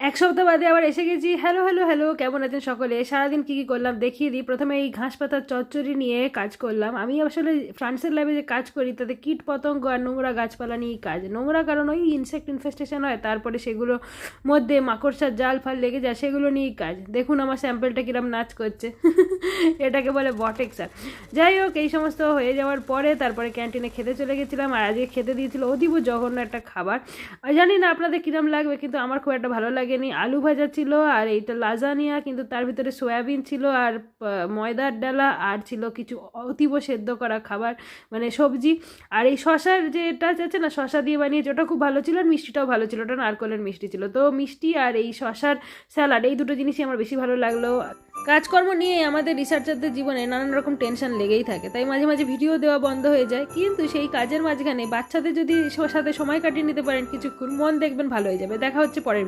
এক সপ্তাহ বাদে আবার এসে গেছি। হ্যালো হ্যালো হ্যালো, কেমন আছেন সকলে? সারাদিন কী কী করলাম দেখিয়ে দিই। প্রথমে এই ঘাস পাতার চচ্চড়ি নিয়ে কাজ করলাম। আমি আসলে ফ্রান্সের ল্যাবে যে কাজ করি তাতে কীট পতঙ্গ আর নোংরা গাছপালা নিয়েই কাজ। নোংরা কারণ ওই ইনসেক্ট ইনফেস্টেশন হয়, তারপরে সেগুলো মধ্যে মাকড়সার জাল ফাল লেগে যায়, সেগুলো নিয়েই কাজ। দেখুন আমার স্যাম্পেলটা কিরম নাচ করছে। এটাকে বলে বটেক্সার। যাই হোক, এই সমস্ত হয়ে যাওয়ার পরে তারপরে ক্যান্টিনে খেতে চলে গেছিলাম। আর আজকে খেতে দিয়েছিল অতীব জঘন্য একটা খাবার। জানি না আপনাদের কিরম লাগবে, কিন্তু আমার খুব একটা ভালো লাগেনি। আলু ভাজা ছিল আর এইটা লাজানিয়া, কিন্তু তার ভিতরে সয়াবিন ছিল আর ময়দার ডালা আর ছিল কিছু অতীব সেদ্ধ করা খাবার, মানে সবজি। আর এই শশার যে এটা আছে না, শশা দিয়ে বানিয়েছে, ওটা খুব ভালো ছিল। আর মিষ্টিটাও ভালো ছিল, ওটা নারকলের মিষ্টি ছিল। তো মিষ্টি আর এই শশার স্যালাড, এই দুটো জিনিসই আমার বেশি ভালো লাগলো। কাজকর্ম নিয়ে আমাদের রিসার্চারদের জীবনে নানান রকম টেনশন লেগেই থাকে, তাই মাঝে মাঝে ভিডিও দেওয়া বন্ধ হয়ে যায়। কিন্তু সেই কাজের মাঝখানে বাচ্চাদের যদি সাথে সময় কাটিয়ে নিতে পারেন কিছুক্ষণ, মন দেখবেন ভালো হয়ে যাবে। দেখা হচ্ছে পরের